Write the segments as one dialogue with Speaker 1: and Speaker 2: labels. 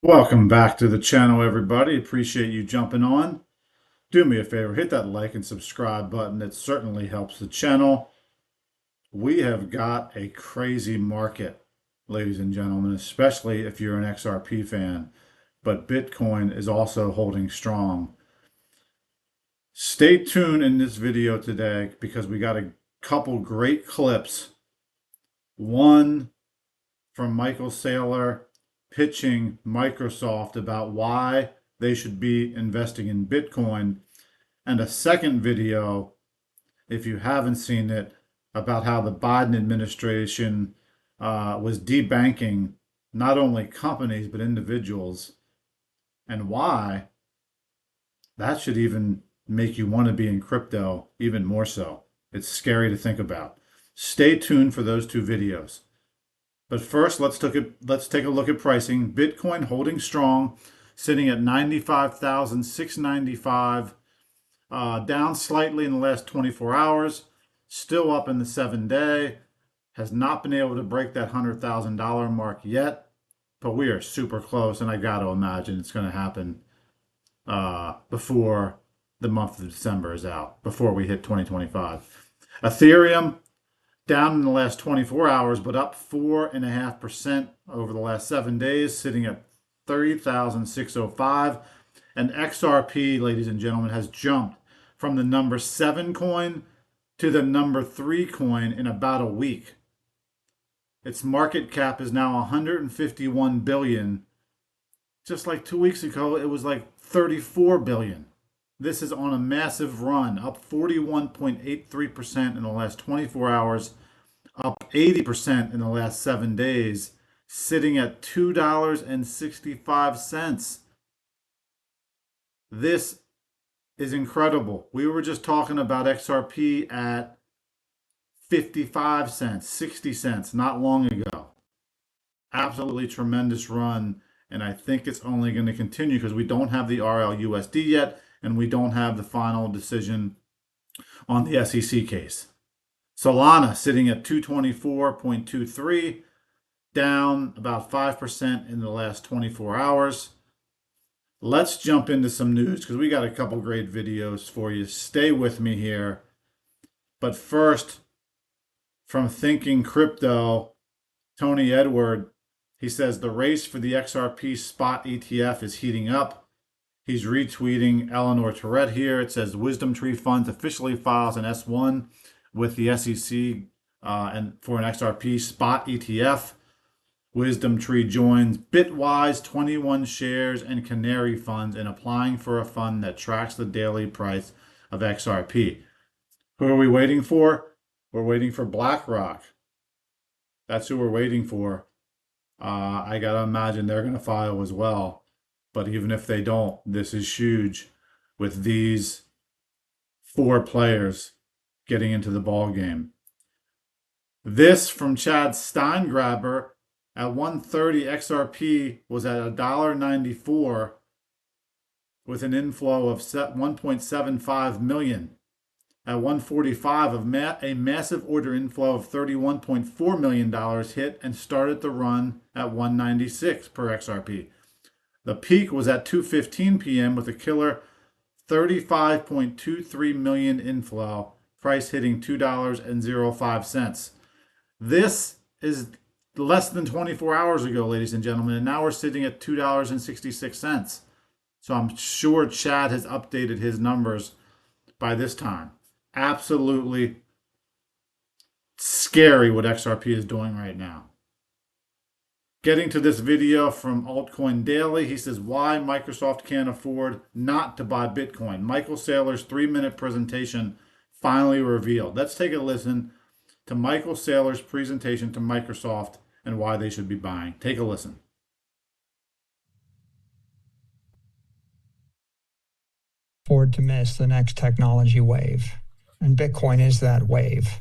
Speaker 1: Welcome back to the channel, everybody. Appreciate you jumping on. Do me a favor, hit that like and subscribe button. It certainly helps the channel. We have got a crazy market, ladies and gentlemen, especially if you're an XRP fan. But Bitcoin is also holding strong. Stay tuned in this video today because we got a couple great clips. One from Michael Saylor pitching Microsoft about why they should be investing in Bitcoin, and a second video, if you haven't seen it, about how the Biden administration was debanking not only companies but individuals, and why that should even make you want to be in crypto even more so. It's scary to think about. Stay tuned for those two videos. But first, let's take a look at pricing. Bitcoin holding strong, sitting at 95,695, down slightly in the last 24 hours, still up in the 7-day. Has not been able to break that $100,000 mark yet, but we are super close, and I got to imagine it's going to happen before the month of December is out, before we hit 2025. Ethereum down in the last 24 hours, but up 4.5% over the last 7 days, sitting at 30,605. And XRP, ladies and gentlemen, has jumped from the number 7 coin to the number 3 coin in about a week. Its market cap is now 151 billion. Just like 2 weeks ago, it was like 34 billion. This is on a massive run, up 41.83% in the last 24 hours, up 80% in the last 7 days, sitting at $2.65. This is incredible. We were just talking about XRP at 55 cents, 60 cents not long ago. Absolutely tremendous run, and I think it's only going to continue because we don't have the RLUSD yet, and we don't have the final decision on the SEC case. Solana sitting at 224.23, down about 5% in the last 24 hours. Let's jump into some news because we got a couple great videos for you. Stay with me here. But first, from Thinking Crypto, Tony Edward, he says the race for the XRP spot ETF is heating up. He's retweeting Eleanor Tourette here. It says Wisdom Tree Funds officially files an S1 with the SEC and for an XRP spot ETF. Wisdom Tree joins Bitwise 21 shares and Canary funds in applying for a fund that tracks the daily price of XRP. Who are we waiting for? We're waiting for BlackRock. That's who we're waiting for. I gotta imagine they're gonna file as well. But even if they don't, this is huge with these 4 players getting into the ball game. This from Chad Steingraber at 1:30 XRP was at $1.94 with an inflow of 1.75 million. At 145, a massive order inflow of $31.4 million hit and started the run at 196 per XRP. The peak was at 2:15 p.m. with a killer 35.23 million inflow, price hitting $2.05. This is less than 24 hours ago, ladies and gentlemen, and now we're sitting at $2.66. So I'm sure Chad has updated his numbers by this time. Absolutely scary what XRP is doing right now. Getting to this video from Altcoin Daily, he says why Microsoft can't afford not to buy Bitcoin. Michael Saylor's 3-minute presentation finally revealed. Let's take a listen to Michael Saylor's presentation to Microsoft and why they should be buying. Take a listen.
Speaker 2: Afford to miss the next technology wave, and Bitcoin is that wave.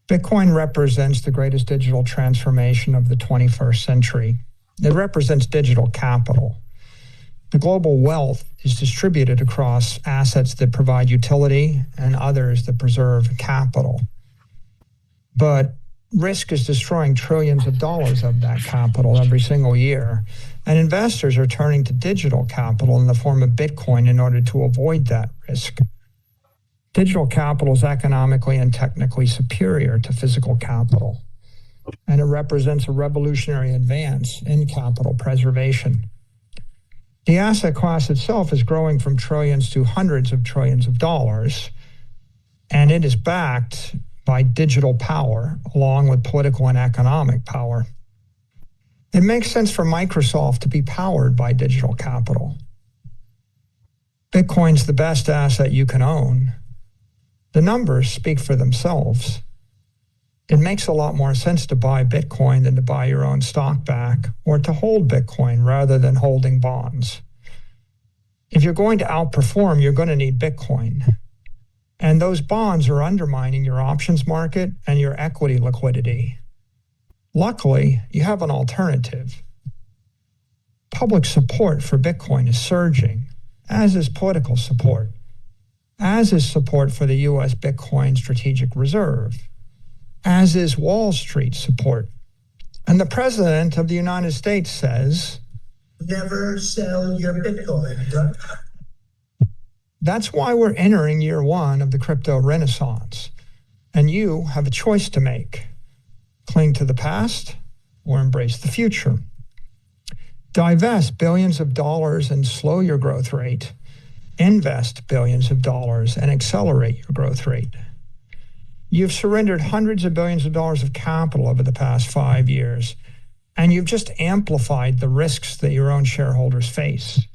Speaker 2: Bitcoin represents the greatest digital transformation of the 21st century. It represents digital capital. The global wealth is distributed across assets that provide utility and others that preserve capital. But risk is destroying trillions of dollars of that capital every single year. And investors are turning to digital capital in the form of Bitcoin in order to avoid that risk. Digital capital is economically and technically superior to physical capital, and it represents a revolutionary advance in capital preservation. The asset class itself is growing from trillions to hundreds of trillions of dollars, and it is backed by digital power along with political and economic power. It makes sense for Microsoft to be powered by digital capital. Bitcoin's the best asset you can own. The numbers speak for themselves. It makes a lot more sense to buy Bitcoin than to buy your own stock back or to hold Bitcoin rather than holding bonds. If you're going to outperform, you're going to need Bitcoin. And those bonds are undermining your options market and your equity liquidity. Luckily, you have an alternative. Public support for Bitcoin is surging, as is political support, as is support for the U.S. Bitcoin Strategic Reserve, as is Wall Street support. And the President of the United States says,
Speaker 3: never sell your Bitcoin.
Speaker 2: That's why we're entering year one of the crypto renaissance. And you have a choice to make. Cling to the past or embrace the future. Divest billions of dollars and slow your growth rate. Invest billions of dollars and accelerate your growth rate. You've surrendered hundreds of billions of dollars of capital over the past 5 years, and you've just amplified the risks that your own shareholders face.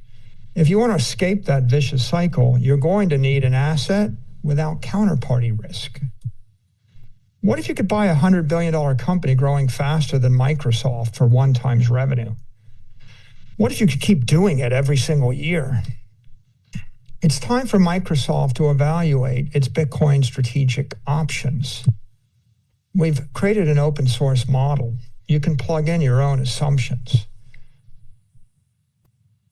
Speaker 2: If you want to escape that vicious cycle, you're going to need an asset without counterparty risk. What if you could buy a $100 billion company growing faster than Microsoft for 1 times revenue? What if you could keep doing it every single year? It's time for Microsoft to evaluate its Bitcoin strategic options. We've created an open source model. You can plug in your own assumptions.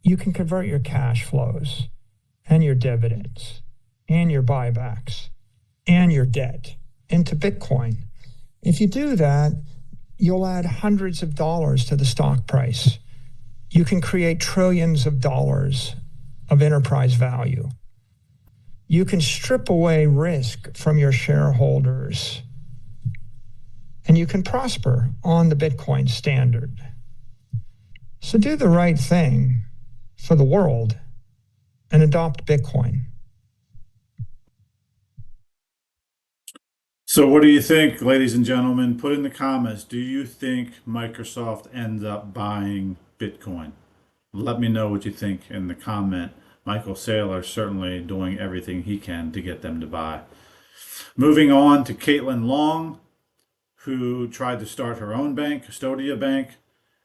Speaker 2: You can convert your cash flows and your dividends and your buybacks and your debt into Bitcoin. If you do that, you'll add hundreds of dollars to the stock price. You can create trillions of dollars of enterprise value. You can strip away risk from your shareholders, and you can prosper on the Bitcoin standard. So do the right thing for the world and adopt Bitcoin.
Speaker 1: So what do you think, ladies and gentlemen? Put in the comments, do you think Microsoft ends up buying Bitcoin? Let me know what you think in the comment. Michael Saylor certainly doing everything he can to get them to buy. Moving on to Caitlin Long, who tried to start her own bank, Custodia Bank,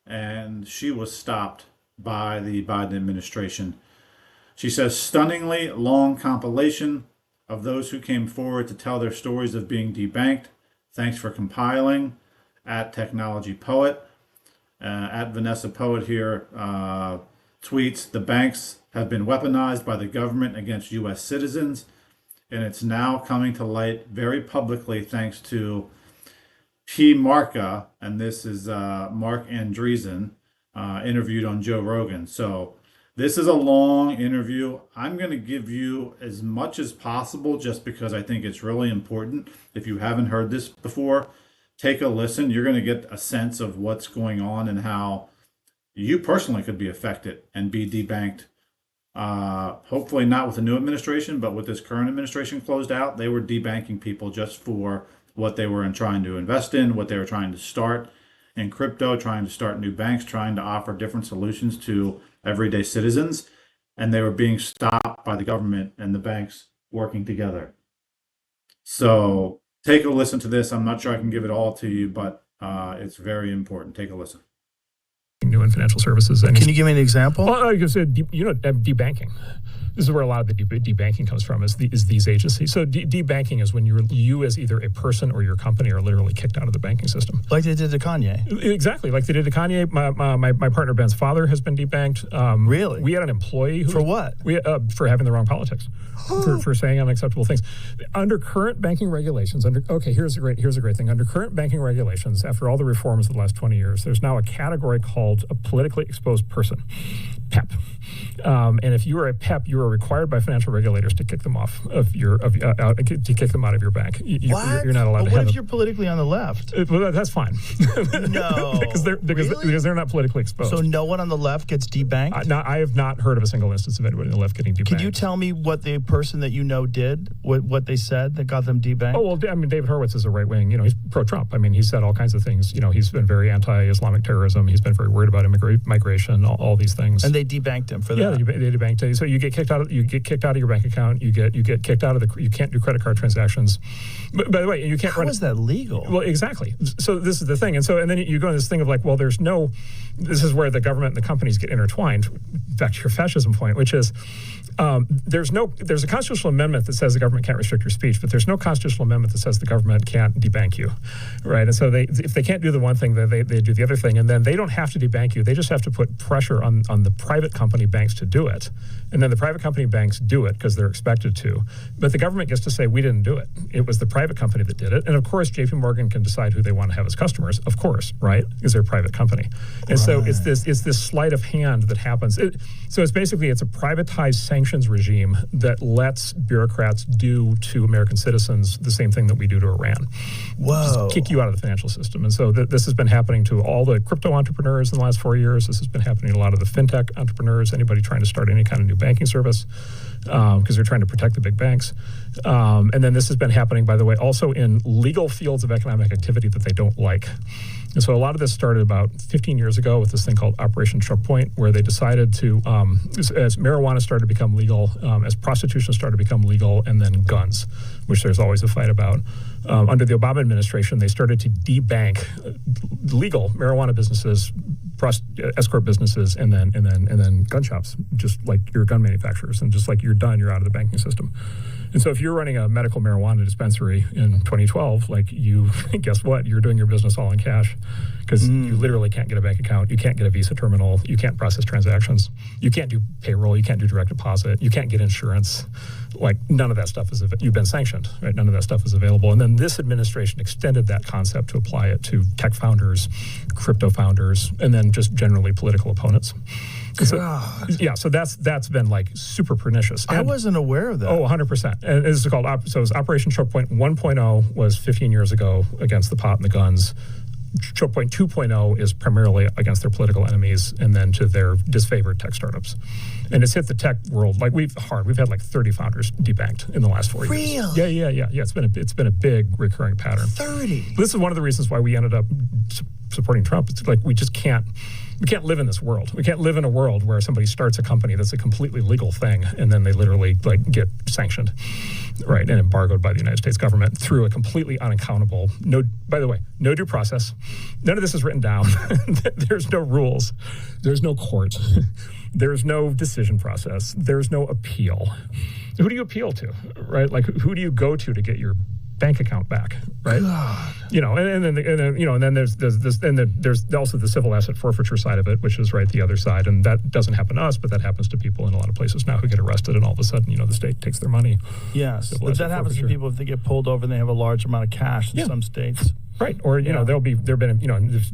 Speaker 1: and she was stopped by the Biden administration. She says, stunningly long compilation of those who came forward to tell their stories of being debanked. Thanks for compiling. At Technology Poet. At Vanessa Poet here tweets, the banks have been weaponized by the government against U.S. citizens, and it's now coming to light very publicly thanks to P. Marca, and this is Mark Andreessen, interviewed on Joe Rogan. So this is a long interview. I'm going to give you as much as possible just because I think it's really important. If you haven't heard this before, take a listen. You're going to get a sense of what's going on and how you personally could be affected and be debanked. Hopefully not with the new administration, but with this current administration closed out, they were debanking people just for what they were trying to invest in, what they were trying to start in crypto, trying to start new banks, trying to offer different solutions to everyday citizens. And they were being stopped by the government and the banks working together. So take a listen to this. I'm not sure I can give it all to you, but it's very important. Take a listen.
Speaker 4: New in financial services. And
Speaker 3: Can you give me an example?
Speaker 4: like I said, debanking. This is where a lot of the debanking comes from, is these agencies. So debanking is when you as either a person or your company are literally kicked out of the banking system.
Speaker 5: Like they did to Kanye.
Speaker 4: Exactly, like they did to Kanye. My partner Ben's father has been debanked.
Speaker 5: Really?
Speaker 4: We had an employee who
Speaker 5: For what?
Speaker 4: For having the wrong politics, for saying unacceptable things. Under current banking regulations, here's a great thing. Under current banking regulations, after all the reforms of the last 20 years, there's now a category called a politically exposed person, PEP. And if you are a PEP, you are required by financial regulators to kick them off of your to kick them out of your bank. You're not allowed to have
Speaker 5: What if
Speaker 4: them.
Speaker 5: you're politically on the left?
Speaker 4: Well, that's fine.
Speaker 5: No,
Speaker 4: because they're not politically exposed.
Speaker 5: So no one on the left gets debanked?
Speaker 4: I have not heard of a single instance of anybody on the left getting debanked.
Speaker 5: Can you tell me what the person that you know did, what they said that got them debanked?
Speaker 4: Oh, well, I mean, David Horowitz is a right wing, he's pro-Trump. I mean, he said all kinds of things. He's been very anti-Islamic terrorism. He's been very worried about migration, all these things.
Speaker 5: And they debanked him for that.
Speaker 4: Yeah, they debanked it. So you get kicked out of your bank account. You get kicked out of you can't do credit card transactions. But by the way, you can't
Speaker 5: How is that legal?
Speaker 4: Well, exactly. So this is the thing. And then you go into this thing of like, well, this is where the government and the companies get intertwined. Back to your fascism point, which is there's a constitutional amendment that says the government can't restrict your speech, but there's no constitutional amendment that says the government can't debank you, right? And so if they can't do the one thing, then they do the other thing, and then they don't have to debank you. They just have to put pressure on the private company banks to do it, and then the private company banks do it because they're expected to. But the government gets to say, we didn't do it. It was the private company that did it, and of course, J.P. Morgan can decide who they want to have as customers, of course, right? Because they're a private company, and so it's this sleight of hand that happens. So it's basically a privatized sanctions regime that lets bureaucrats do to American citizens the same thing that we do to Iran.
Speaker 5: Whoa.
Speaker 4: Just kick you out of the financial system. And so this has been happening to all the crypto entrepreneurs in the last 4 years. This has been happening to a lot of the fintech entrepreneurs, anybody trying to start any kind of new banking service, because they're trying to protect the big banks. And then this has been happening, by the way, also in legal fields of economic activity that they don't like. And so a lot of this started about 15 years ago with this thing called Operation Choke Point, where they decided to, as marijuana started to become legal, as prostitution started to become legal, and then guns, which there's always a fight about. Under the Obama administration, they started to debank legal marijuana businesses, escort businesses, and then gun shops, just like your gun manufacturers, and just like you're done, you're out of the banking system. And so if you're running a medical marijuana dispensary in 2012, like guess what? You're doing your business all in cash because you literally can't get a bank account. You can't get a Visa terminal. You can't process transactions. You can't do payroll. You can't do direct deposit. You can't get insurance. Like none of that stuff you've been sanctioned, right? None of that stuff is available. And then this administration extended that concept to apply it to tech founders, crypto founders, and then just generally political opponents. So that's been like super pernicious.
Speaker 5: I wasn't aware of that.
Speaker 4: Oh, 100%. And this is called, so it was Operation Choke Point 1.0 was 15 years ago against the pot and the guns. Choke Point 2.0 is primarily against their political enemies and then to their disfavored tech startups. And it's hit the tech world like we've had like 30 founders debanked in the last 4 years.
Speaker 5: Really?
Speaker 4: Yeah. It's been a big recurring pattern.
Speaker 5: 30.
Speaker 4: This is one of the reasons why we ended up supporting Trump. It's like we can't live in this world. We can't live in a world where somebody starts a company that's a completely legal thing and then they literally like get sanctioned, right, and embargoed by the United States government through a completely unaccountable, no due process. None of this is written down. There's no rules. There's no court. There's no decision process. There's no appeal. Who do you appeal to, right? Like who do you go to get your bank account back, right? God. And then there's also the civil asset forfeiture side of it, which is right the other side, and that doesn't happen to us, but that happens to people in a lot of places now who get arrested, and all of a sudden, the state takes their money.
Speaker 5: Yes, that happens to people if they get pulled over and they have a large amount of cash in some states.
Speaker 4: Right, or there'll been there's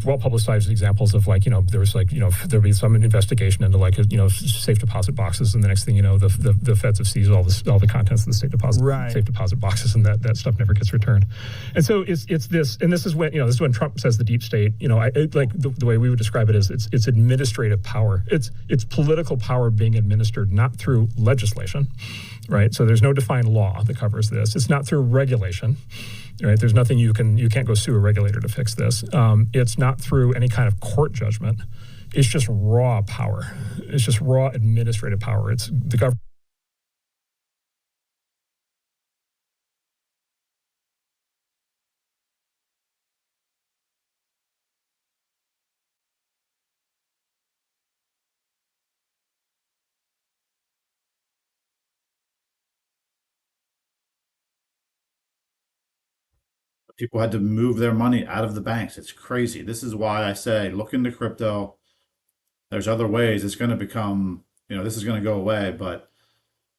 Speaker 4: well publicized examples of there'll be some investigation into safe deposit boxes, and the next thing you know, the feds have seized all the contents of the safe deposit boxes, and that stuff never gets returned. And so it's this, and this is when Trump says the deep state. The way we would describe it is it's administrative power. It's political power being administered not through legislation, right? So there's no defined law that covers this. It's not through regulation. Right, there's nothing you can't go sue a regulator to fix this. It's not through any kind of court judgment. It's just raw power. It's just raw administrative power. It's the government.
Speaker 1: People had to move their money out of the banks. It's crazy. This is why I say look into crypto. There's other ways. It's going to become, this is going to go away, but,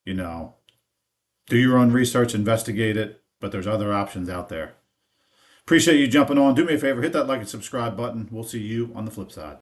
Speaker 1: do your own research, investigate it, but there's other options out there. Appreciate you jumping on. Do me a favor, hit that like and subscribe button. We'll see you on the flip side.